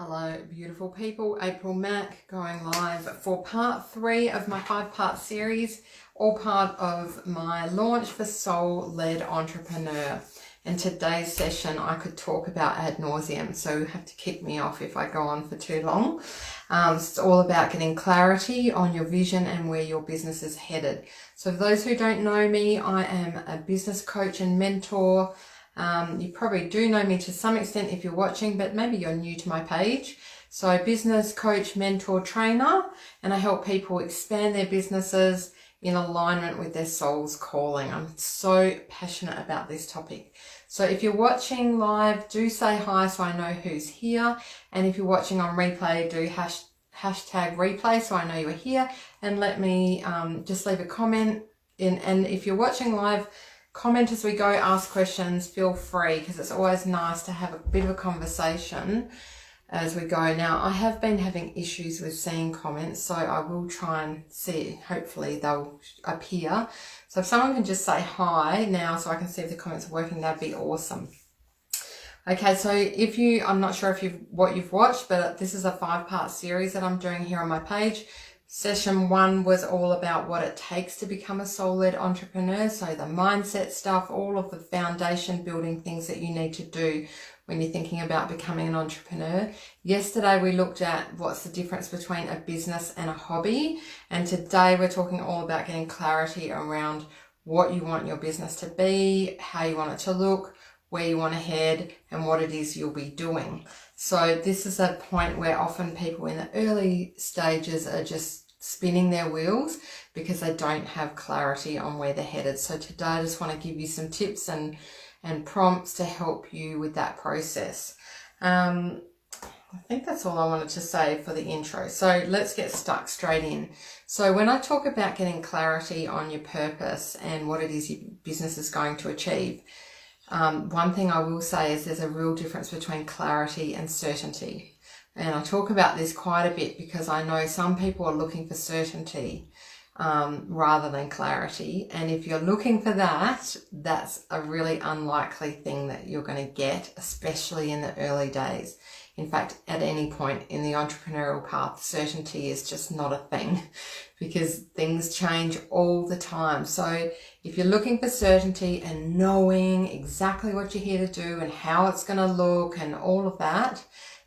Hello, beautiful people. April Mac going live for part 3 of my 5-part series, all part of my launch for Soul-Led Entrepreneur. In today's session, I could talk about ad nauseum, so you have to kick me off if I go on for too long. It's all about getting clarity on your vision and where your business is headed. So for those who don't know me, I am a business coach and mentor. You probably do know me to some extent if you're watching, but maybe you're new to my page. So business coach, mentor, trainer, and I help people expand their businesses in alignment with their soul's calling. I'm so passionate about this topic. So if you're watching live, do say hi so I know who's here. And if you're watching on replay, do hashtag replay so I know you're here. And let me just leave a comment. And if you're watching live, comment as we go, ask questions, feel free, because it's always nice to have a bit of a conversation as we go. Now, I have been having issues with seeing comments, so I will try and see, hopefully they'll appear. So if someone can just say hi now so I can see if the comments are working, that'd be awesome. Okay, so I'm not sure if what you've watched, but this is a 5-part series that I'm doing here on my page. Session 1 was all about what it takes to become a soul-led entrepreneur. So the mindset stuff, all of the foundation building things that you need to do when you're thinking about becoming an entrepreneur. Yesterday, we looked at what's the difference between a business and a hobby. And today we're talking all about getting clarity around what you want your business to be, how you want it to look, where you want to head, and what it is you'll be doing. So this is a point where often people in the early stages are just spinning their wheels because they don't have clarity on where they're headed. So today I just want to give you some tips and prompts to help you with that process. I think that's all I wanted to say for the intro. So let's get stuck straight in. So when I talk about getting clarity on your purpose and what it is your business is going to achieve, one thing I will say is there's a real difference between clarity and certainty. And I talk about this quite a bit because I know some people are looking for certainty rather than clarity. And if you're looking for that, that's a really unlikely thing that you're going to get, especially in the early days. In fact, at any point in the entrepreneurial path, certainty is just not a thing because things change all the time. So if you're looking for certainty and knowing exactly what you're here to do and how it's going to look and all of that,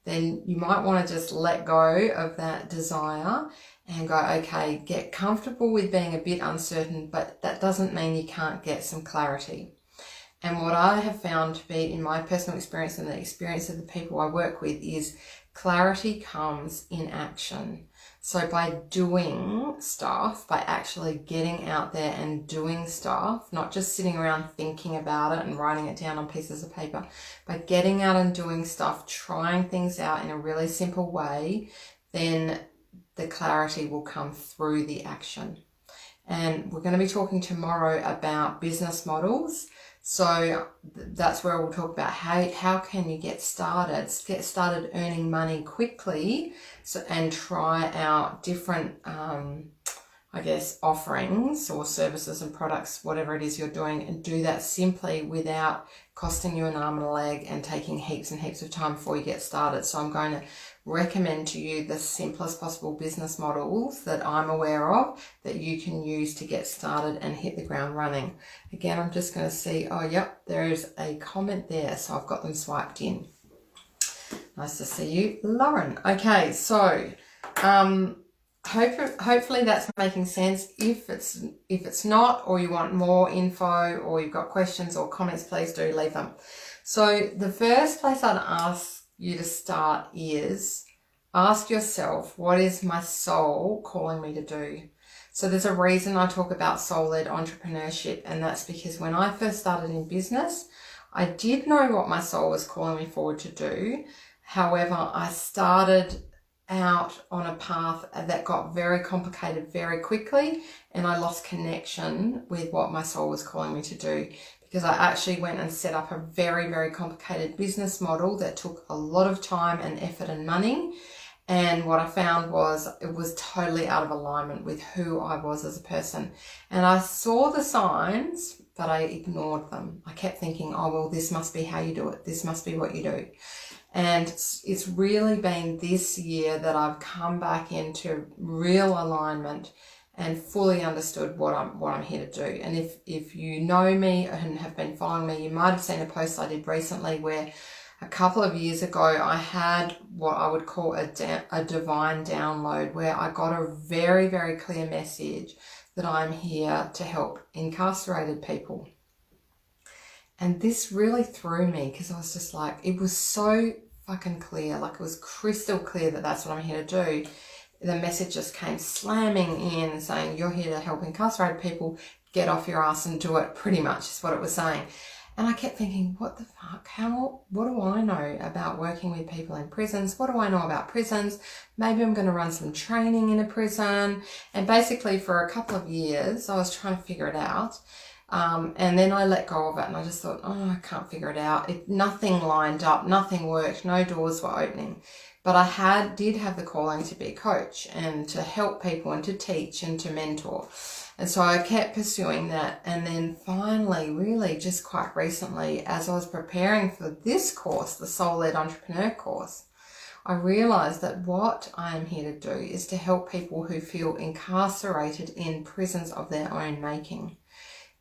then you might want to just let go of that desire and go, okay, get comfortable with being a bit uncertain, but that doesn't mean you can't get some clarity. And what I have found to be in my personal experience and the experience of the people I work with is clarity comes in action. So by doing stuff, by actually getting out there and doing stuff, not just sitting around thinking about it and writing it down on pieces of paper, by getting out and doing stuff, trying things out in a really simple way, then the clarity will come through the action. And we're going to be talking tomorrow about business models. So that's where we'll talk about how can you get started earning money quickly, and try out different, offerings or services and products, whatever it is you're doing, and do that simply without costing you an arm and a leg and taking heaps and heaps of time before you get started. So I'm going to recommend to you the simplest possible business models that I'm aware of that you can use to get started and hit the ground running. Again, I'm just going to see, oh, yep, there is a comment there. So I've got them swiped in. Nice to see you, Lauren. Okay, so hopefully that's making sense. If it's not, or you want more info, or you've got questions or comments, please do leave them. So the first place I'd ask you to start is ask yourself, what is my soul calling me to do? So there's a reason I talk about soul-led entrepreneurship, and that's because when I first started in business, I did know what my soul was calling me forward to do. However, I started out on a path that got very complicated very quickly, and I lost connection with what my soul was calling me to do, because I actually went and set up a very, very complicated business model that took a lot of time and effort and money. And what I found was it was totally out of alignment with who I was as a person. And I saw the signs but I ignored them. I kept thinking, oh, well, this must be how you do it. This must be what you do. And it's really been this year that I've come back into real alignment and fully understood what I'm here to do. And if you know me and have been following me, you might have seen a post I did recently where a couple of years ago I had what I would call a divine download, where I got a very, very clear message that I'm here to help incarcerated people. And this really threw me, because I was just like, it was so fucking clear, like it was crystal clear that that's what I'm here to do. The message just came slamming in saying, you're here to help incarcerated people, get off your ass and do it, pretty much is what it was saying. And I kept thinking, what the fuck? What do I know about working with people in prisons? What do I know about prisons? Maybe I'm going to run some training in a prison. And basically for a couple of years, I was trying to figure it out. And then I let go of it, and I just thought, oh, I can't figure it out. Nothing lined up, nothing worked, no doors were opening. But I did have the calling to be a coach and to help people and to teach and to mentor. And so I kept pursuing that. And then finally, really just quite recently, as I was preparing for this course, the Soul-Led Entrepreneur course, I realized that what I am here to do is to help people who feel incarcerated in prisons of their own making.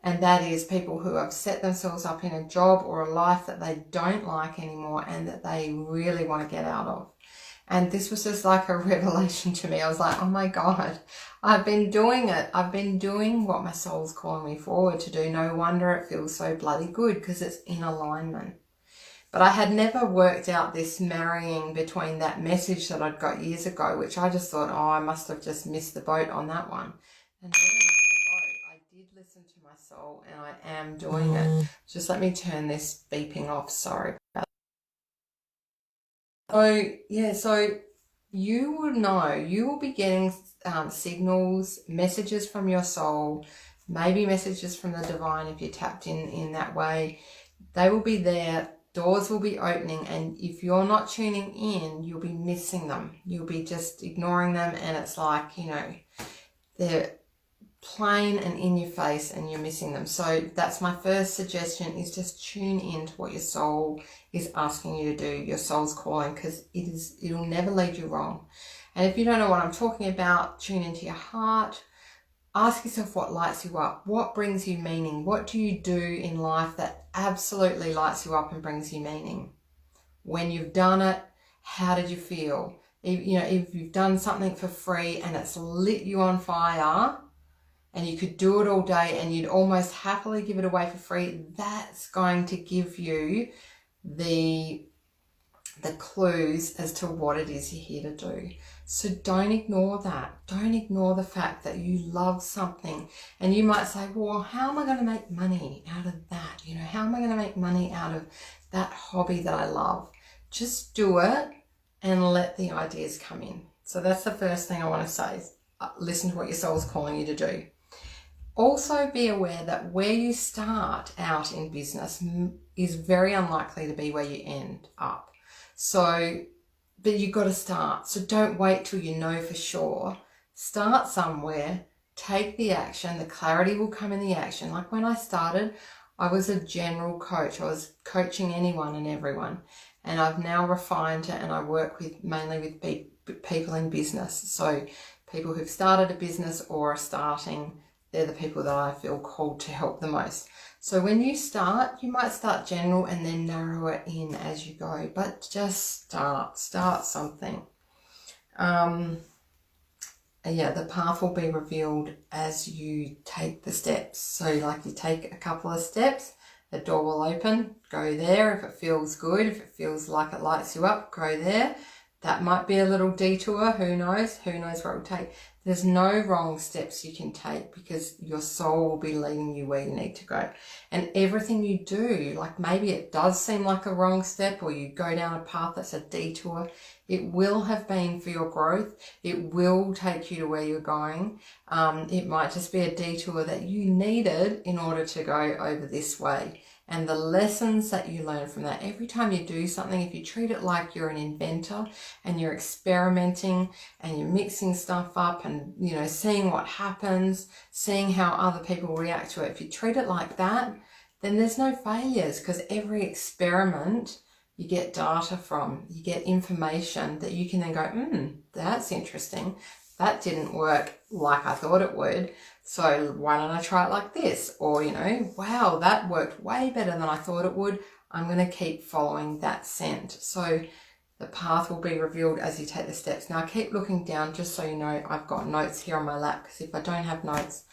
And that is people who have set themselves up in a job or a life that they don't like anymore and that they really want to get out of. And this was just like a revelation to me. I was like, oh my God, I've been doing it. I've been doing what my soul's calling me forward to do. No wonder it feels so bloody good, because it's in alignment. But I had never worked out this marrying between that message that I'd got years ago, which I just thought, oh, I must have just missed the boat on that one. And never missed the boat. I did listen to my soul, and I am doing it. Just let me turn this beeping off. Sorry about that. So you will know, you will be getting signals, messages from your soul, maybe messages from the divine if you're tapped in that way. They will be there. Doors will be opening, and if you're not tuning in, you'll be missing them. You'll be just ignoring them, and it's like, they're plain and in your face and you're missing them. So that's my first suggestion, is just tune in to what your soul is asking you to do, your soul's calling, because it'll never lead you wrong. And if you don't know what I'm talking about, tune into your heart. Ask yourself what lights you up, what brings you meaning, what do you do in life that absolutely lights you up and brings you meaning? When you've done it, how did you feel? If you've done something for free and it's lit you on fire and you could do it all day and you'd almost happily give it away for free, that's going to give you the clues as to what it is you're here to do. So don't ignore that. Don't ignore the fact that you love something. And you might say, well, how am I going to make money out of that? How am I going to make money out of that hobby that I love? Just do it and let the ideas come in. So that's the first thing I want to say, is listen to what your soul's calling you to do. Also be aware that where you start out in business is very unlikely to be where you end up. But you've got to start. So don't wait till you know for sure. Start somewhere, take the action. The clarity will come in the action. Like when I started, I was a general coach. I was coaching anyone and everyone. And I've now refined it, and I work mainly with people in business. So people who've started a business or are starting, they're the people that I feel called to help the most. So when you start, you might start general and then narrow it in as you go, but just start something. The path will be revealed as you take the steps. So like you take a couple of steps, the door will open, go there. If it feels good, if it feels like it lights you up, go there. That might be a little detour, who knows where it will take. There's no wrong steps you can take, because your soul will be leading you where you need to go. And everything you do, like maybe it does seem like a wrong step, or you go down a path that's a detour, it will have been for your growth. It will take you to where you're going. It might just be a detour that you needed in order to go over this way. and the lessons that you learn from that. Every time you do something, if you treat it like you're an inventor and you're experimenting and you're mixing stuff up and, you know, seeing what happens, seeing how other people react to it, if you treat it like that, then there's no failures, because every experiment you get data from, you get information that you can then go, that's interesting. That didn't work like I thought it would. So why don't I try it like this? Or, you know, wow, that worked way better than I thought it would. I'm going to keep following that scent. So the path will be revealed as you take the steps. Now keep looking down, just so you know, I've got notes here on my lap, because if I don't have notes,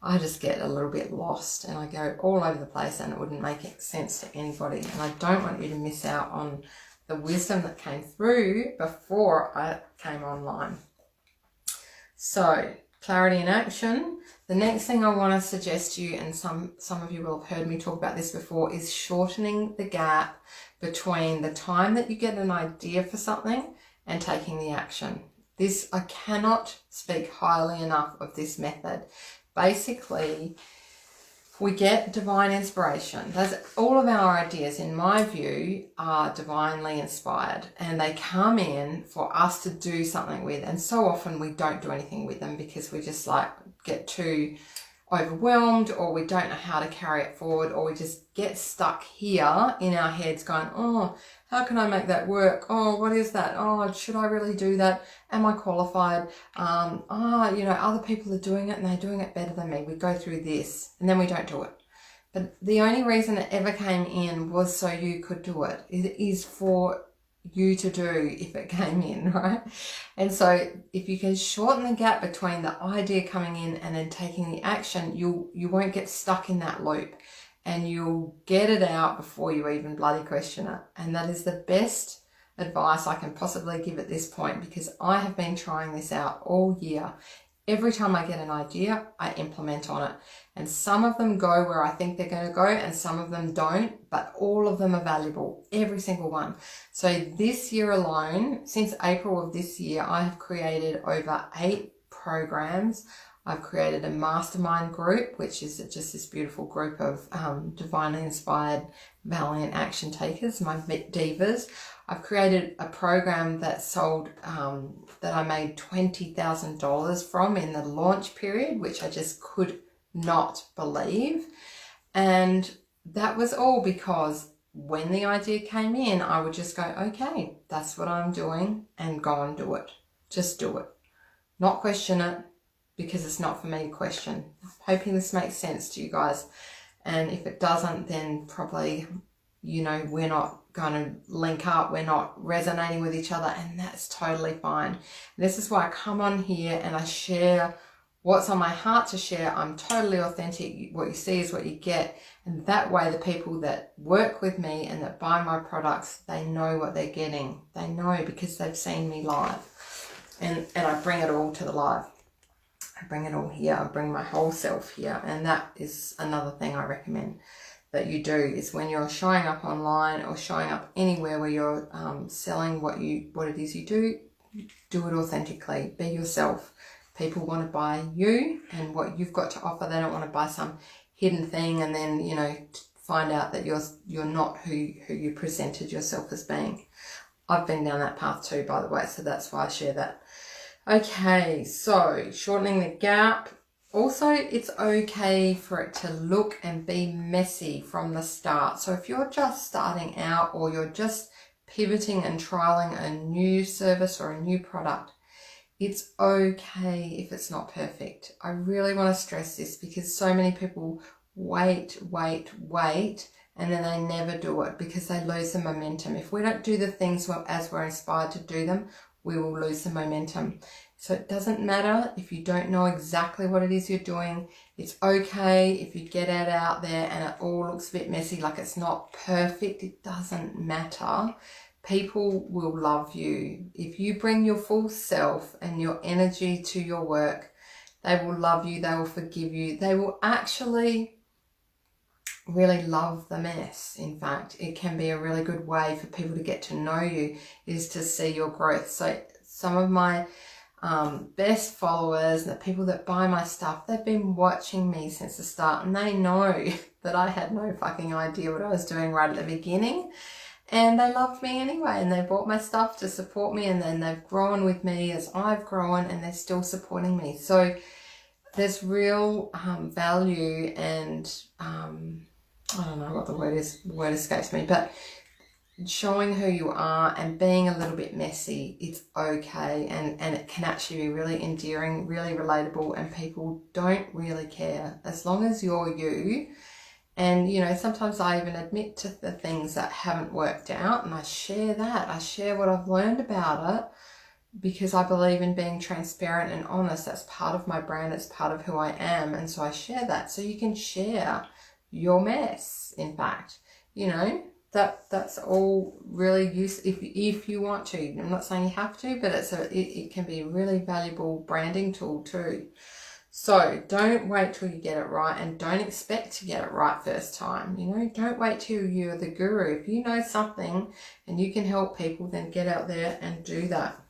I just get a little bit lost and I go all over the place and it wouldn't make sense to anybody. And I don't want you to miss out on the wisdom that came through before I came online. So, clarity in action. The next thing I want to suggest to you, and some of you will have heard me talk about this before, is shortening the gap between the time that you get an idea for something and taking the action. This, I cannot speak highly enough of this method. Basically, we get divine inspiration. All of our ideas, in my view, are divinely inspired, and they come in for us to do something with. And so often we don't do anything with them because we just like get too overwhelmed, or we don't know how to carry it forward, or we just get stuck here in our heads going, oh, how can I make that work? Oh, what is that? Oh, should I really do that? Am I qualified? You know, other people are doing it and they're doing it better than me. We go through this and then we don't do it. But the only reason it ever came in was so you could do it. It is for you to do if it came in, right? And so if you can shorten the gap between the idea coming in and then taking the action, you won't get stuck in that loop, and you'll get it out before you even bloody question it. And that is the best advice I can possibly give at this point, because I have been trying this out all year. Every time I get an idea, I implement on it. And some of them go where I think they're going to go and some of them don't, but all of them are valuable, every single one. So this year alone, since April of this year, I have created over 8 programs. I've created a mastermind group, which is just this beautiful group of divinely inspired, valiant action takers, my divas. I've created a program that sold, that I made $20,000 from in the launch period, which I just could not believe. And that was all because when the idea came in, I would just go, okay, that's what I'm doing, and go and do it. Just do it. Not question it, because it's not for me to question. I'm hoping this makes sense to you guys. And if it doesn't, then probably, you know, we're not going to link up. We're not resonating with each other, and that's totally fine. And this is why I come on here and I share what's on my heart to share. I'm totally authentic. What you see is what you get. And that way, the people that work with me and that buy my products, they know what they're getting. They know because they've seen me live. And I bring it all to the live. I bring it all here. I bring my whole self here. And that is another thing I recommend that you do, is when you're showing up online or showing up anywhere where you're selling what it is you do it authentically. Be yourself. People want to buy you and what you've got to offer. They don't want to buy some hidden thing and then, you know, find out that you're not who you presented yourself as being. I've been down that path too, by the way, so that's why I share that. Okay, so shortening the gap. Also, it's okay for it to look and be messy from the start. So if you're just starting out, or you're just pivoting and trialing a new service or a new product, it's okay if it's not perfect. I really want to stress this, because so many people wait, and then they never do it because they lose the momentum. If we don't do the things as we're inspired to do them, we will lose the momentum. So it doesn't matter if you don't know exactly what it is you're doing. It's okay if you get it out there and it all looks a bit messy, like it's not perfect. It doesn't matter. People will love you. If you bring your full self and your energy to your work, they will love you. They will forgive you. They will actually really love the mess. In fact, it can be a really good way for people to get to know you, is to see your growth. So some of my best followers and the people that buy my stuff, they've been watching me since the start, and they know that I had no fucking idea what I was doing right at the beginning. And they loved me anyway, and they bought my stuff to support me, and then they've grown with me as I've grown, and they're still supporting me. So there's real value, and I don't know what the word is, the word escapes me, but showing who you are and being a little bit messy, it's okay, and it can actually be really endearing, really relatable, and people don't really care as long as you're you. And, you know, sometimes I even admit to the things that haven't worked out, and I share that. I share what I've learned about it, because I believe in being transparent and honest. That's part of my brand. It's part of who I am. And so I share that. So you can share your mess, in fact. You know, that's all really useful if you want to. I'm not saying you have to, but it can be a really valuable branding tool too. So don't wait till you get it right, and don't expect to get it right first time. You know, don't wait till you're the guru. If you know something and you can help people, then get out there and do that.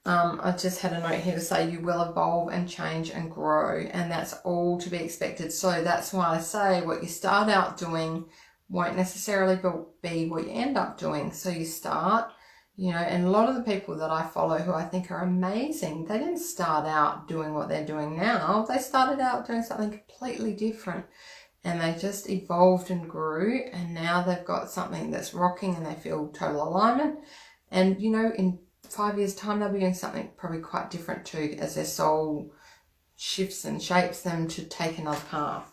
I just had a note here to say you will evolve and change and grow, and that's all to be expected. So that's why I say what you start out doing won't necessarily be what you end up doing. So you start, you know, and a lot of the people that I follow who I think are amazing, they didn't start out doing what they're doing now. They started out doing something completely different, and they just evolved and grew, and now they've got something that's rocking and they feel total alignment. And, you know, in 5 years' time, they'll be doing something probably quite different too, as their soul shifts and shapes them to take another path.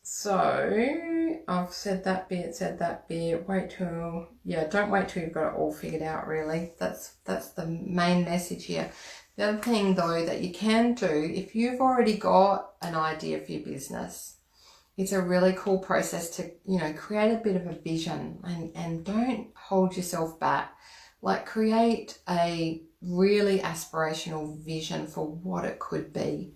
So I've said that bit. Don't wait till you've got it all figured out, really. That's the main message here. The other thing, though, that you can do, if you've already got an idea for your business, it's a really cool process to, you know, create a bit of a vision, and don't hold yourself back. Like, create a really aspirational vision for what it could be.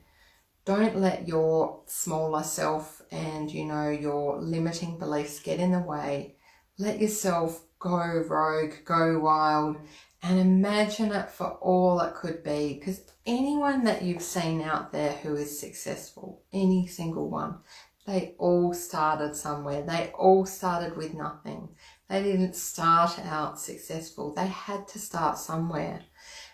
Don't let your smaller self and, you know, your limiting beliefs get in the way. Let yourself go rogue, go wild, and imagine it for all it could be. Because anyone that you've seen out there who is successful, any single one, they all started somewhere. They all started with nothing. They didn't start out successful. They had to start somewhere.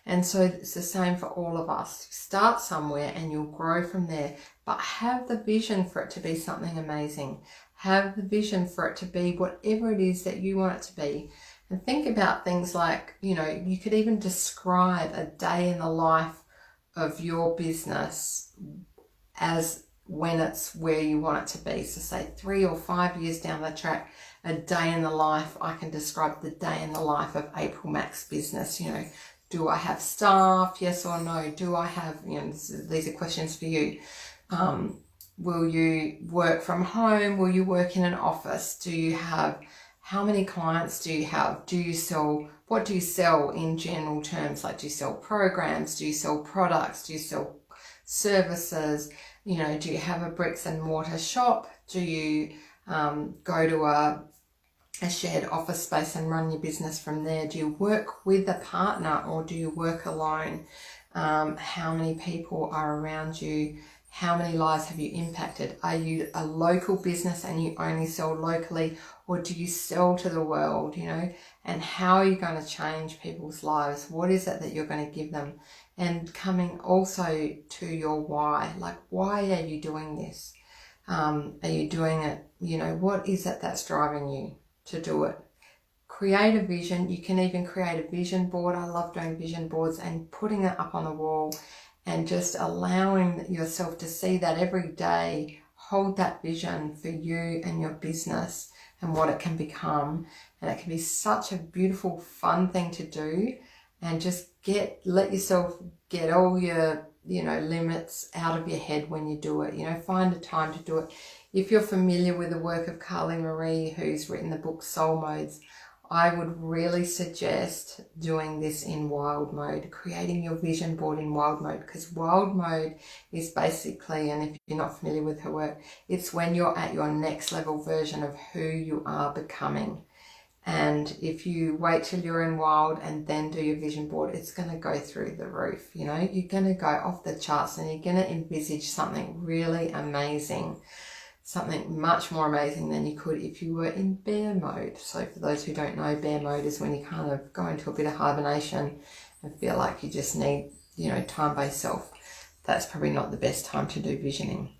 And so it's the same for all of us. Start somewhere and you'll grow from there. But have the vision for it to be something amazing. Have the vision for it to be whatever it is that you want it to be. And think about things like, you know, you could even describe a day in the life of your business as when it's where you want it to be. So say 3 or 5 years down the track, a day in the life, I can describe the day in the life of April Mac's business. You know, do I have staff? Yes or no? Do I have, you know, these are questions for you. Will you work from home? Will you work in an office? Do you have, how many clients do you have? Do you sell, what do you sell in general terms? Like, do you sell programs? Do you sell products? Do you sell services? You know, do you have a bricks and mortar shop? Do you go to a shared office space and run your business from there? Do you work with a partner or do you work alone? How many people are around you? How many lives have you impacted? Are you a local business and you only sell locally, or do you sell to the world, you know? And how are you going to change people's lives? What is it that you're going to give them? And coming also to your why, like, why are you doing this? Are you doing it, you know, what is it that's driving you to do it? Create a vision. You can even create a vision board. I love doing vision boards and putting it up on the wall and just allowing yourself to see that every day. Hold that vision for you and your business and what it can become. And it can be such a beautiful, fun thing to do. And just let yourself get all your, you know, limits out of your head when you do it. You know, find a time to do it. If you're familiar with the work of Carly Marie, who's written the book Soul Modes, I would really suggest doing this in wild mode, creating your vision board in wild mode, because wild mode is basically, and if you're not familiar with her work, it's when you're at your next level version of who you are becoming. And if you wait till you're in wild and then do your vision board, it's going to go through the roof. You know, you're going to go off the charts and you're going to envisage something really amazing, something much more amazing than you could if you were in bear mode. So for those who don't know, bear mode is when you kind of go into a bit of hibernation and feel like you just need, you know, time by yourself. That's probably not the best time to do visioning.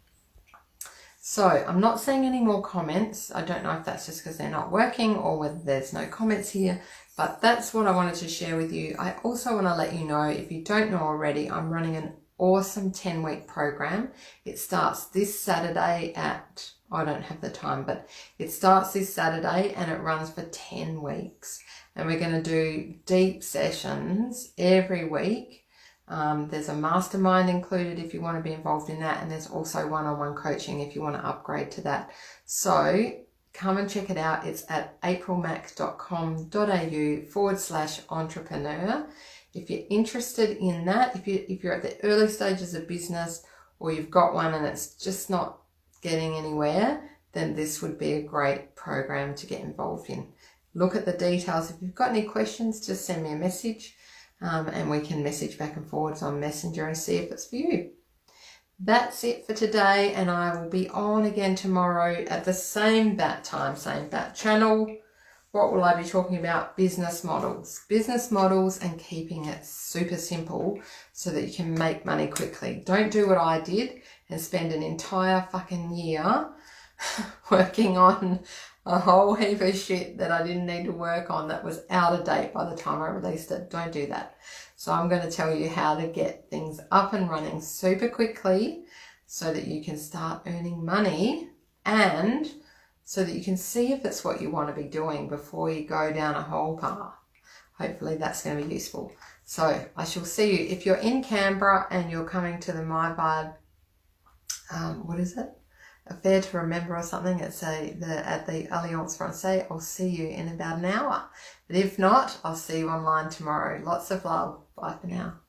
So I'm not seeing any more comments. I don't know if that's just because they're not working or whether there's no comments here, but that's what I wanted to share with you. I also want to let you know, if you don't know already, I'm running an awesome 10-week program. It starts this Saturday at, I don't have the time, but it starts this Saturday and it runs for 10 weeks. And we're going to do deep sessions every week. There's a mastermind included if you want to be involved in that, and there's also one-on-one coaching if you want to upgrade to that. So come and check it out. It's at aprilmac.com.au/entrepreneur. If you're interested in that, if you're at the early stages of business or you've got one and it's just not getting anywhere, then this would be a great program to get involved in. Look at the details. If you've got any questions, just send me a message. And we can message back and forwards on Messenger and see if it's for you. That's it for today, and I will be on again tomorrow at the same bat time, same bat channel. What will I be talking about? Business models. Business models and keeping it super simple so that you can make money quickly. Don't do what I did and spend an entire fucking year working on a whole heap of shit that I didn't need to work on that was out of date by the time I released it. Don't do that. So I'm going to tell you how to get things up and running super quickly so that you can start earning money and so that you can see if it's what you want to be doing before you go down a whole path. Hopefully that's going to be useful. So I shall see you. If you're in Canberra and you're coming to the My Vibe, what is it? Affair to Remember or something at the Alliance Francais, I'll see you in about an hour. But if not, I'll see you online tomorrow. Lots of love. Bye for now.